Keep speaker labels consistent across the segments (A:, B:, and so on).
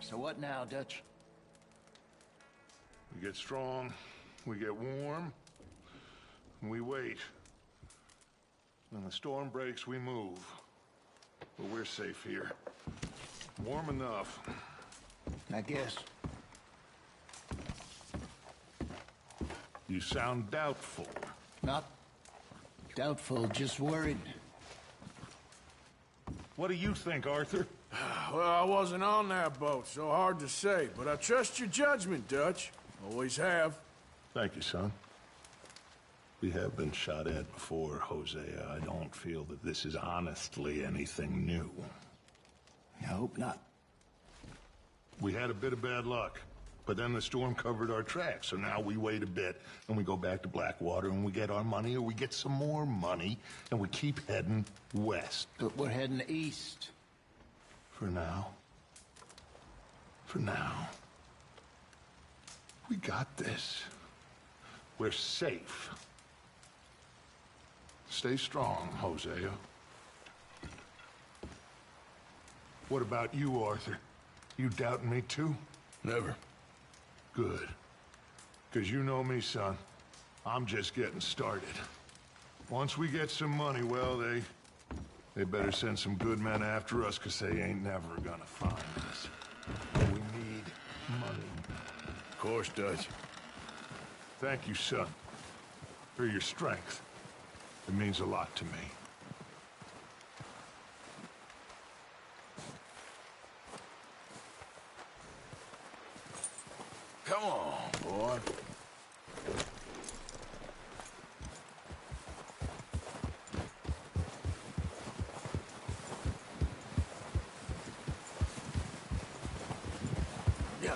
A: So what now, Dutch?
B: We get strong, we get warm, and we wait. When the storm breaks, we move. But we're safe here. Warm enough.
A: I guess.
B: You sound doubtful.
A: Not doubtful, just worried.
B: What do you think, Arthur?
C: Well, I wasn't on that boat, so hard to say. But I trust your judgment, Dutch. Always have.
B: Thank you, son. We have been shot at before, Hosea. I don't feel that this is honestly anything new.
A: I hope not.
B: We had a bit of bad luck, but then the storm covered our tracks, so now we wait a bit, and we go back to Blackwater, and we get our money, or we get some more money, and we keep heading west.
A: But we're heading east.
B: For now. For now. We got this. We're safe. Stay strong, Hosea. What about you, Arthur? You doubting me too?
C: Never.
B: Good. Because you know me, son. I'm just getting started. Once we get some money, well, they better send some good men after us, because they ain't never gonna find us. But we need money.
C: Of course, Dutch.
B: Thank you, son, for your strength. It means a lot to me.
C: Come on, boy. Yeah.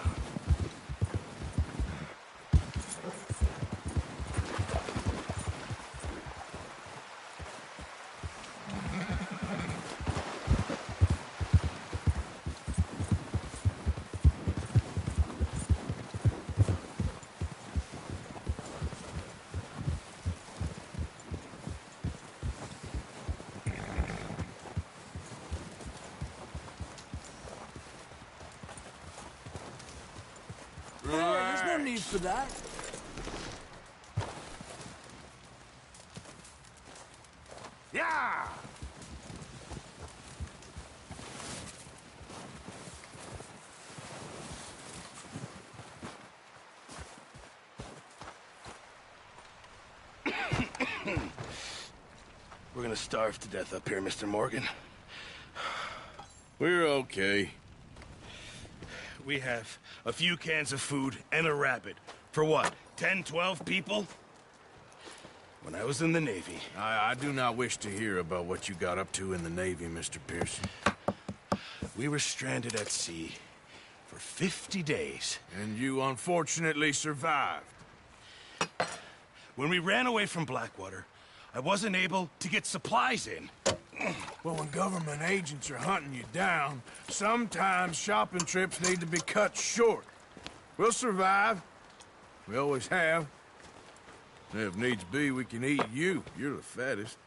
D: There's no need for that.
C: Yeah!
E: We're gonna starve to death up here, Mr. Morgan.
C: We're okay.
E: We have a few cans of food and a rabbit. For what, 10, 12 people? When I was in the Navy...
C: I do not wish to hear about what you got up to in the Navy, Mr. Pearson.
E: We were stranded at sea for 50 days.
C: And you unfortunately survived.
E: When we ran away from Blackwater, I wasn't able to get supplies in.
C: Well, when government agents are hunting you down, sometimes shopping trips need to be cut short. We'll survive. We always have. If needs be, we can eat you. You're the fattest.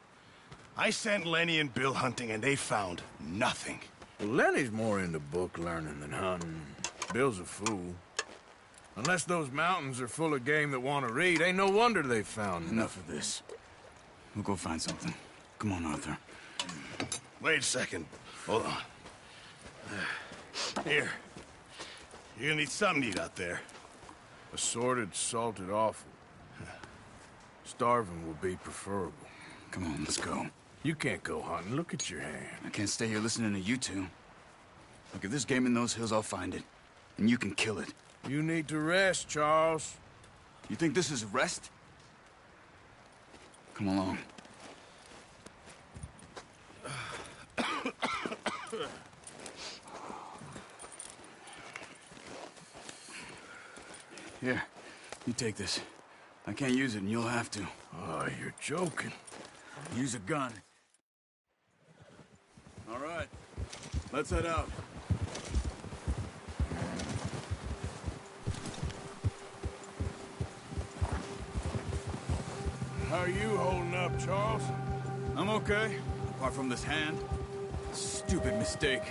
E: I sent Lenny and Bill hunting, and they found nothing.
C: Well, Lenny's more into book learning than hunting. Bill's a fool. Unless those mountains are full of game that want to read, ain't no wonder they found
D: Enough of this. We'll go find something. Come on, Arthur.
E: Wait a second. Hold on. Here. You're gonna need something to eat out there.
C: Assorted, salted offal. Starving will be preferable.
D: Come on, let's go.
C: You can't go hunting. Look at your hand.
D: I can't stay here listening to you two. Look, if there's game in those hills, I'll find it. And you can kill it.
C: You need to rest, Charles.
D: You think this is rest? Come along. Here, you take this. I can't use it, and you'll have to.
C: Oh, you're joking.
D: Use a gun. All right, let's head out.
C: How are you holding up, Charles?
D: I'm okay, apart from this hand. Stupid mistake.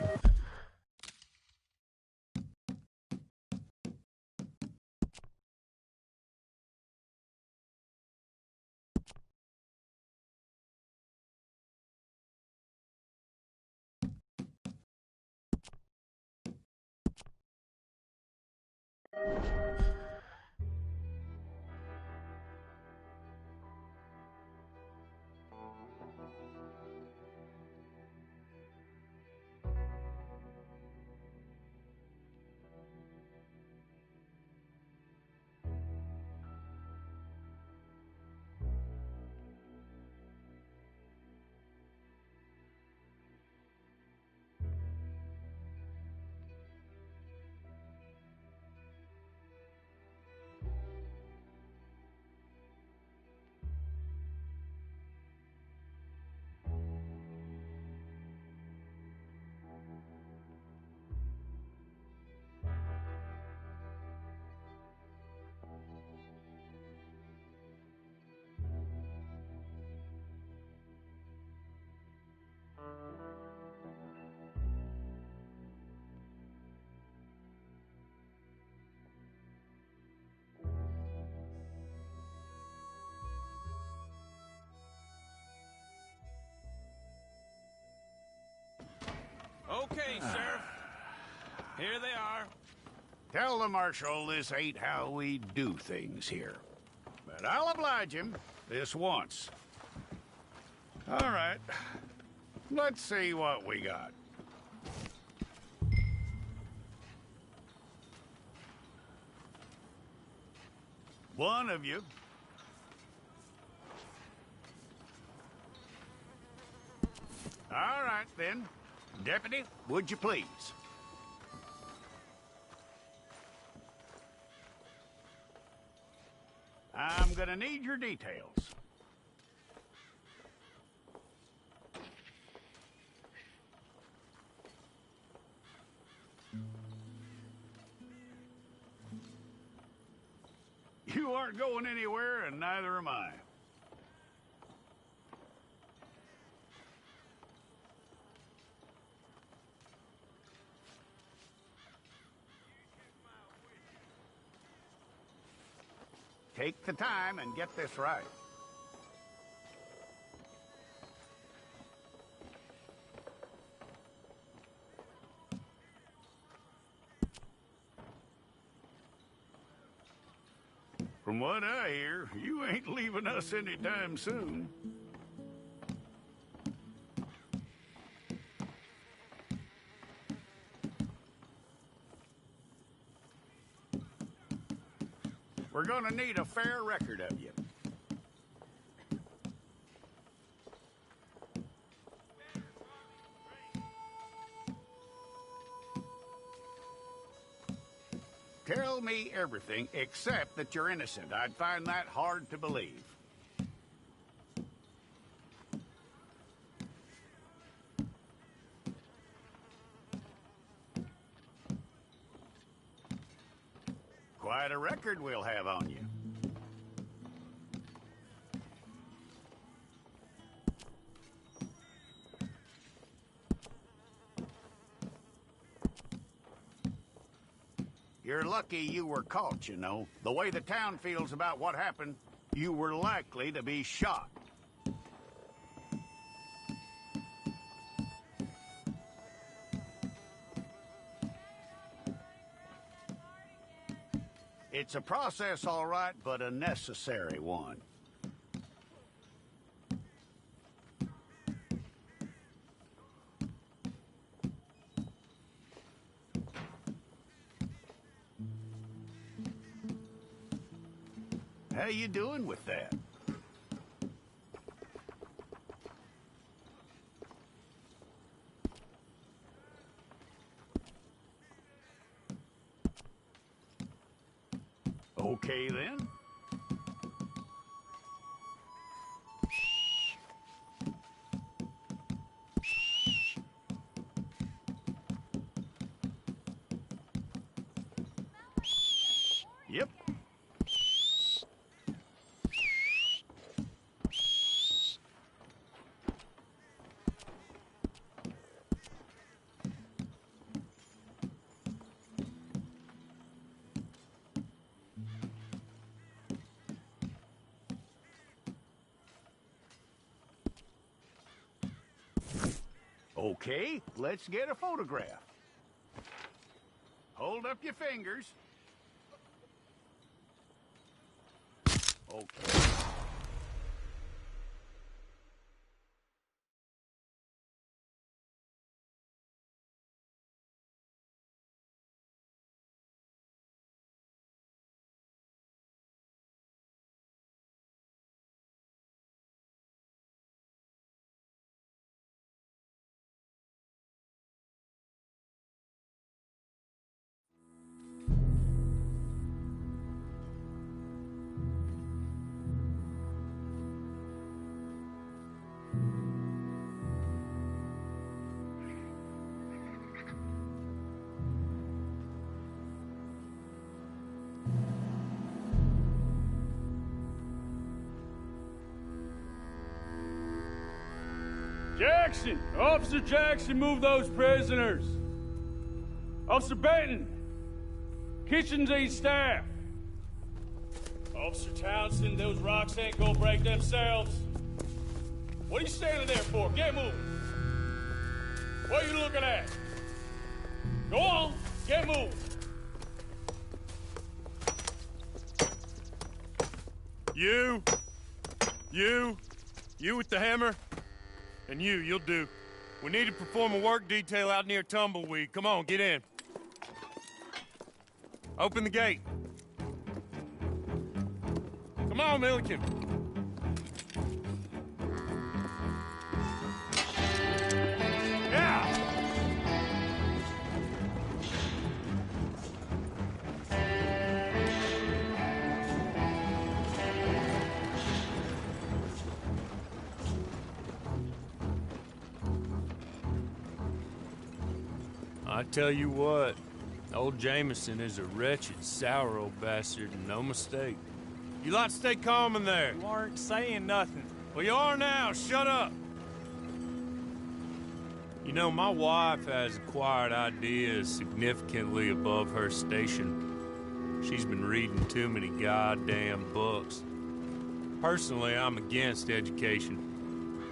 C: Okay, Sheriff. Here they are.
F: Tell the Marshal this ain't how we do things here. But I'll oblige him this once. All right. Let's see what we got. One of you. All right, then. Deputy, would you please? I'm gonna need your details. You aren't going anywhere, and neither am I. Take the time and get this right. From what I hear, you ain't leaving us anytime soon. We're gonna need a fair record of you. Tell me everything except that you're innocent. I'd find that hard to believe. Quite a record we'll have on you. You're lucky you were caught, you know. The way the town feels about what happened, you were likely to be shot. It's a process, all right, but a necessary one. How you doing with that? Okay, then. Yep. Okay, let's get a photograph. Hold up your fingers.
C: Okay.
G: Jackson! Officer Jackson, move those prisoners! Officer Benton! Kitchens aid staff! Officer Townsend, those rocks ain't gonna break themselves. What are you standing there for? Get moving! What are you looking at? Go on, get moving!
H: You with the hammer? And you'll do. We need to perform a work detail out near Tumbleweed. Come on, get in. Open the gate. Come on, Milliken. Yeah! I tell you what, old Jameson is a wretched, sour old bastard, and no mistake. You lot stay calm in there.
I: You aren't saying nothing.
H: Well, you are now. Shut up. You know, my wife has acquired ideas significantly above her station. She's been reading too many goddamn books. Personally, I'm against education.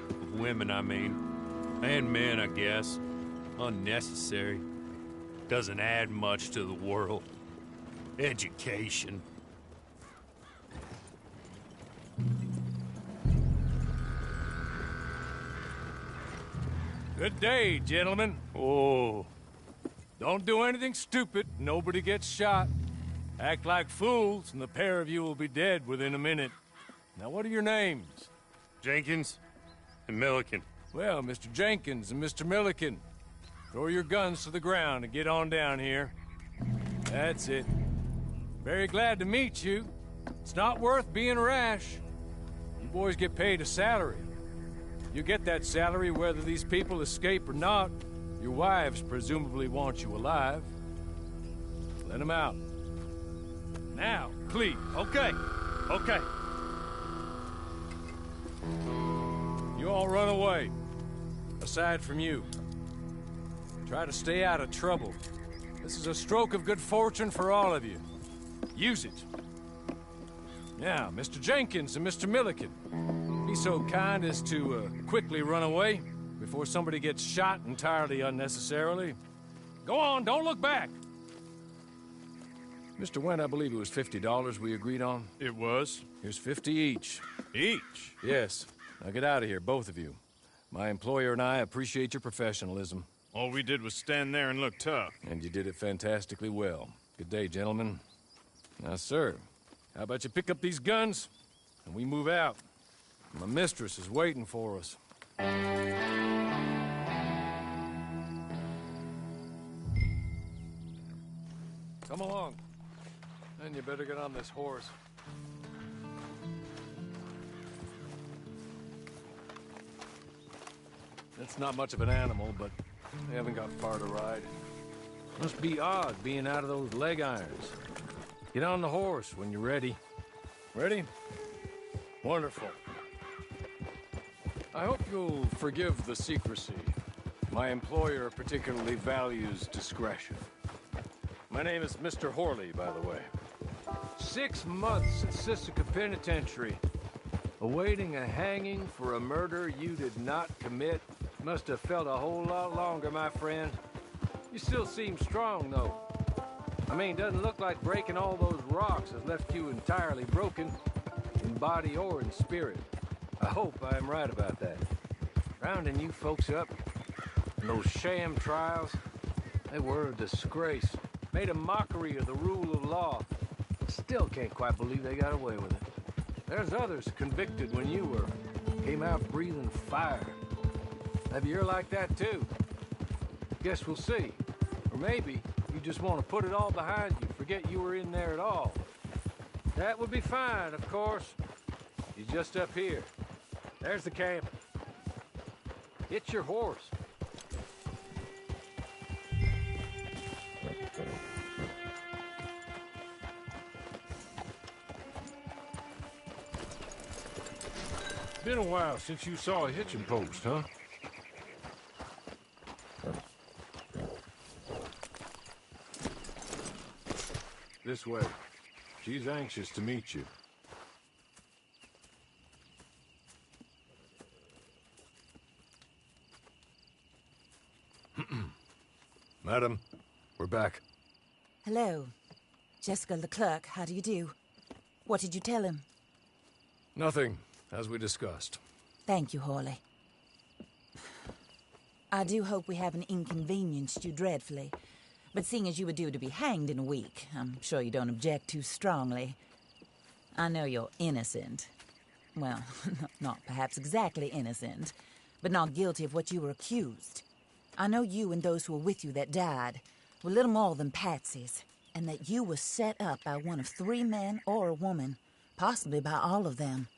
H: Of women, I mean. And men, I guess. Unnecessary. Doesn't add much to the world. Education.
I: Good day, gentlemen.
H: Oh.
I: Don't do anything stupid. Nobody gets shot. Act like fools, and the pair of you will be dead within a minute. Now, what are your names?
H: Jenkins and Milliken.
I: Well, Mr. Jenkins and Mr. Milliken, throw your guns to the ground and get on down here. That's it. Very glad to meet you. It's not worth being rash. You boys get paid a salary. You get that salary whether these people escape or not. Your wives presumably want you alive. Let them out. Now, please.
H: Okay.
I: You all run away. Aside from you. Try to stay out of trouble. This is a stroke of good fortune for all of you. Use it. Now, Mr. Jenkins and Mr. Milliken, be so kind as to quickly run away before somebody gets shot entirely unnecessarily. Go on, don't look back. Mr. Wendt, I believe it was $50 we agreed on.
H: It was.
I: Here's 50 each.
H: Each?
I: Yes. Now get out of here, both of you. My employer and I appreciate your professionalism.
H: All we did was stand there and look tough.
I: And you did it fantastically well. Good day, gentlemen. Now, sir, how about you pick up these guns, and we move out? My mistress is waiting for us. Come along. Then you better get on this horse. It's not much of an animal, but they haven't got far to ride. Must be odd being out of those leg irons. Get on the horse when you're ready. Ready? Wonderful. I hope you'll forgive the secrecy. My employer particularly values discretion. My name is Mr. Horley, by the way. 6 months at Sisika Penitentiary, awaiting a hanging for a murder you did not commit. Must have felt a whole lot longer, my friend. You still seem strong, though. I mean, doesn't look like breaking all those rocks has left you entirely broken. In body or in spirit. I hope I am right about that. Rounding you folks up, and those sham trials, they were a disgrace. Made a mockery of the rule of law. Still can't quite believe they got away with it. There's others convicted when you were. Came out breathing fire. Maybe you're like that too. Guess we'll see. Or maybe you just want to put it all behind you, forget you were in there at all. That would be fine, of course. He's just up here. There's the camp. It's your horse.
C: Been a while since you saw a hitching post, huh? This way. She's anxious to meet you. Madam, we're back.
J: Hello. Jessica Leclerc, how do you do? What did you tell him?
C: Nothing, as we discussed.
J: Thank you, Hawley. I do hope we haven't inconvenienced you dreadfully. But seeing as you were due to be hanged in a week, I'm sure you don't object too strongly. I know you're innocent. Well, not perhaps exactly innocent, but not guilty of what you were accused. I know you and those who were with you that died were little more than patsies, and that you were set up by one of 3 men or a woman, possibly by all of them.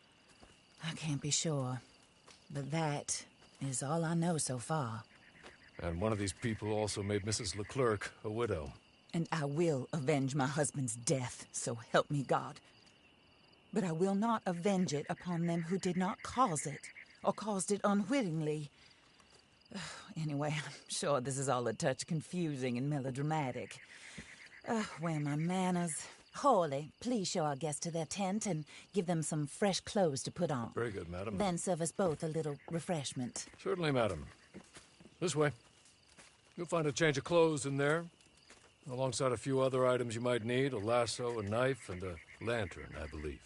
J: I can't be sure, but that is all I know so far.
C: And one of these people also made Mrs. Leclerc a widow.
J: And I will avenge my husband's death, so help me God. But I will not avenge it upon them who did not cause it, or caused it unwittingly. Anyway, I'm sure this is all a touch confusing and melodramatic. Where are my manners? Hawley, please show our guests to their tent and give them some fresh clothes to put on.
C: Very good, madam.
J: Then serve us both a little refreshment.
C: Certainly, madam. This way. You'll find a change of clothes in there, alongside a few other items you might need, a lasso, a knife, and a lantern, I believe.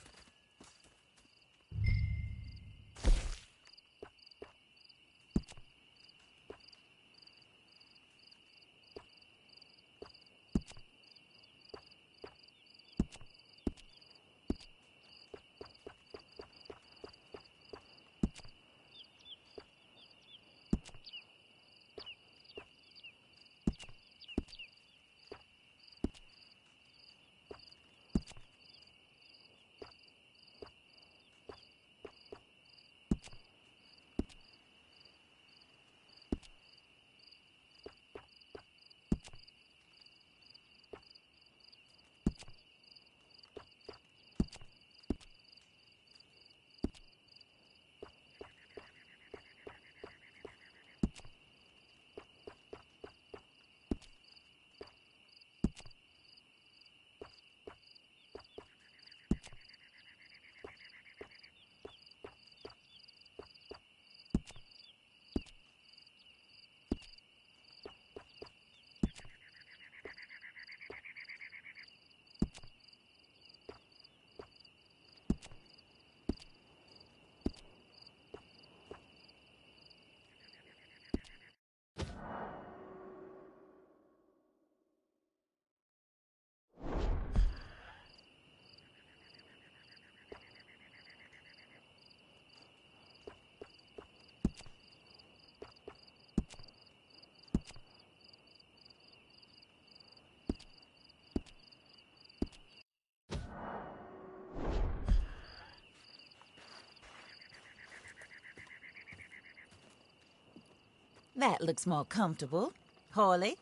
J: That looks more comfortable. Hawley?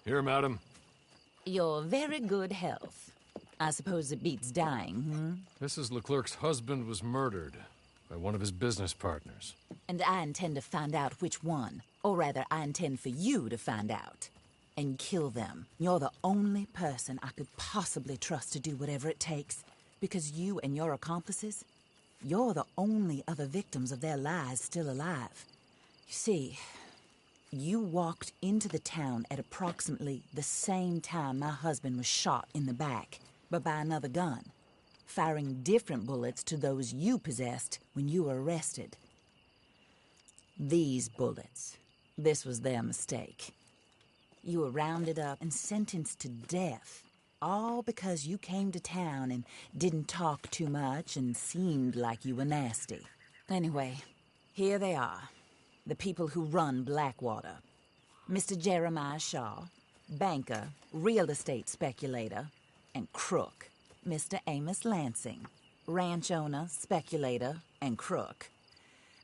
C: Here, madam.
J: Your very good health. I suppose it beats dying,
C: Mrs. Leclerc's husband was murdered by one of his business partners.
J: And I intend to find out which one. Or rather, I intend for you to find out. And kill them. You're the only person I could possibly trust to do whatever it takes. Because you and your accomplices, you're the only other victims of their lies still alive. You see, you walked into the town at approximately the same time my husband was shot in the back, but by another gun. firing different bullets to those you possessed when you were arrested. These bullets, this was their mistake. You were rounded up and sentenced to death, all because you came to town and didn't talk too much and seemed like you were nasty. Anyway, here they are, the people who run Blackwater. Mr. Jeremiah Shaw, banker, real estate speculator, and crook. Mr. Amos Lansing, ranch owner, speculator, and crook.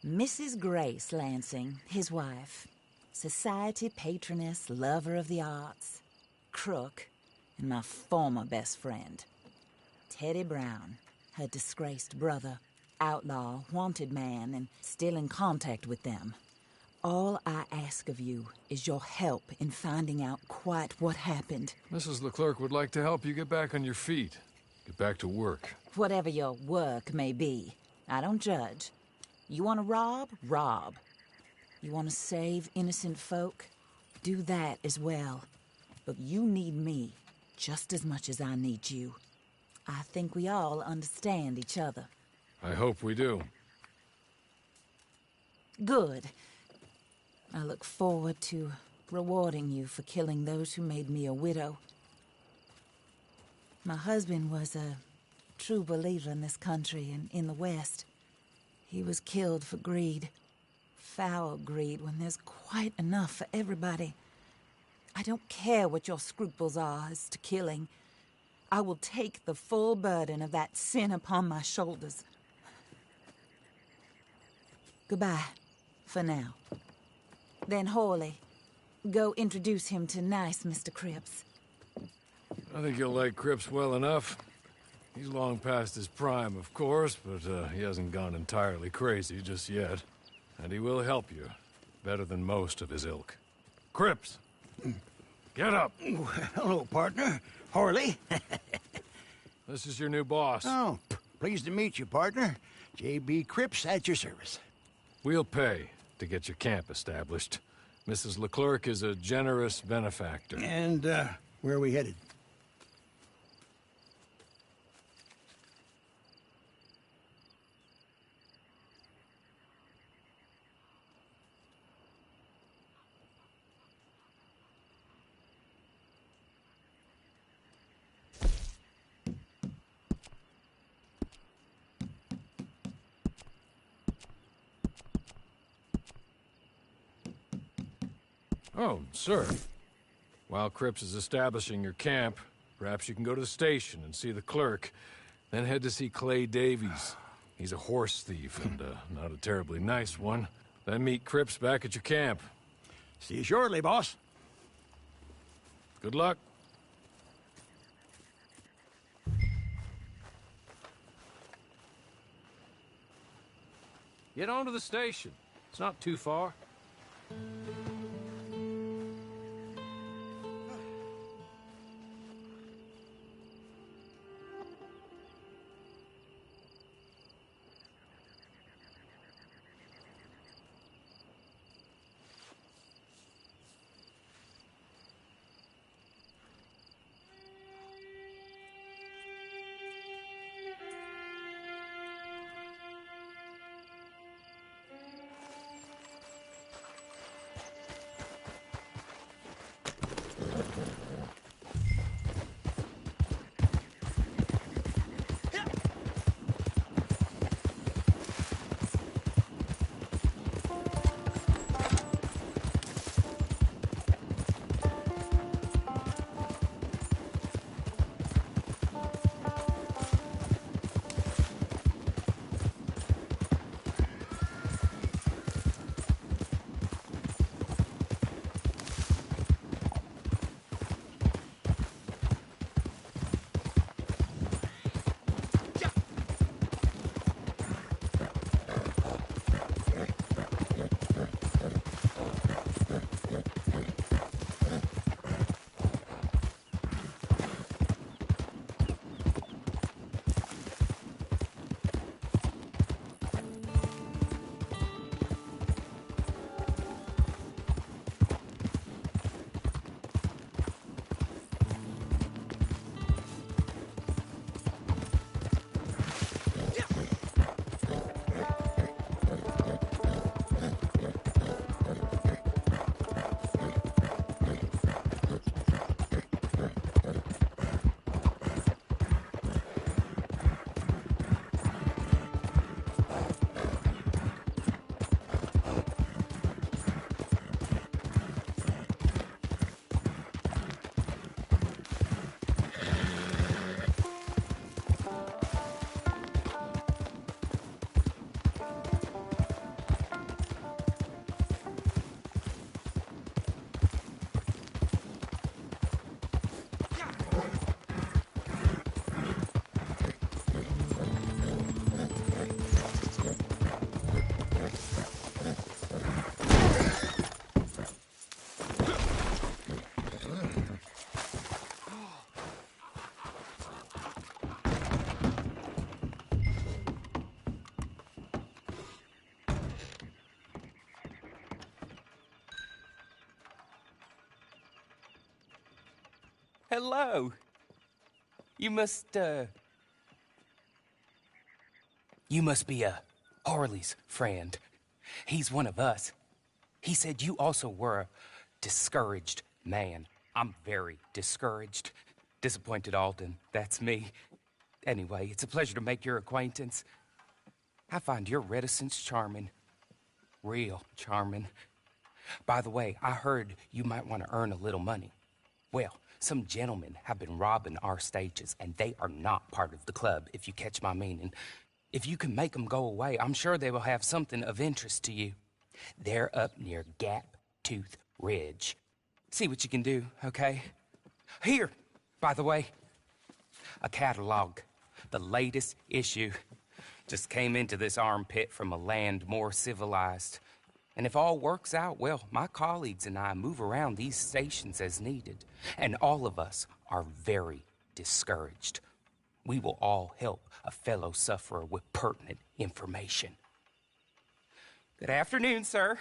J: Mrs. Grace Lansing, his wife, society patroness, lover of the arts, crook, and my former best friend. Teddy Brown, her disgraced brother, outlaw, wanted man, and still in contact with them. All I ask of you is your help in finding out quite what happened.
I: Mrs. Leclerc would like to help you get back on your feet. Get back to work.
J: Whatever your work may be, I don't judge. You want to rob? Rob. You want to save innocent folk? Do that as well. But you need me just as much as I need you. I think we all understand each other.
I: I hope we do.
J: Good. I look forward to rewarding you for killing those who made me a widow. My husband was a true believer in this country and in the West. He was killed for greed. Foul greed when there's quite enough for everybody. I don't care what your scruples are as to killing. I will take the full burden of that sin upon my shoulders. Goodbye, for now. Then Hawley, go introduce him to nice Mr. Cripps.
I: I think you'll like Cripps well enough. He's long past his prime, of course, but he hasn't gone entirely crazy just yet. And he will help you, better than most of his ilk. Cripps! Get up!
K: Hello, partner. Harley.
I: This is your new boss.
K: Oh, pleased to meet you, partner. J.B. Cripps at your service.
I: We'll pay to get your camp established. Mrs. Leclerc is a generous benefactor.
K: And, where are we headed?
I: Oh, sir. While Cripps is establishing your camp, perhaps you can go to the station and see the clerk, then head to see Clay Davies. He's a horse thief, and not a terribly nice one. Then meet Cripps back at your camp.
K: See you shortly, boss.
I: Good luck. Get on to the station. It's not too far.
L: Hello. You must be Harley's friend. He's one of us. He said you also were a discouraged man. I'm very discouraged. Disappointed Alden, that's me. Anyway, it's a pleasure to make your acquaintance. I find your reticence charming. Real charming. By the way, I heard you might want to earn a little money. Well, some gentlemen have been robbing our stages, and they are not part of the club, if you catch my meaning. If you can make them go away, I'm sure they will have something of interest to you. They're up near Gap Tooth Ridge. See what you can do, okay? Here, by the way, a catalog. The latest issue. Just came into this armpit from a land more civilized. And if all works out, well, my colleagues and I move around these stations as needed. And all of us are very discouraged. We will all help a fellow sufferer with pertinent information. Good afternoon, sir.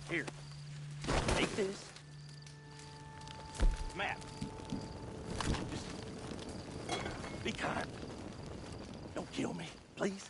E: Here, take this. Map. Just be kind. Don't kill me, please.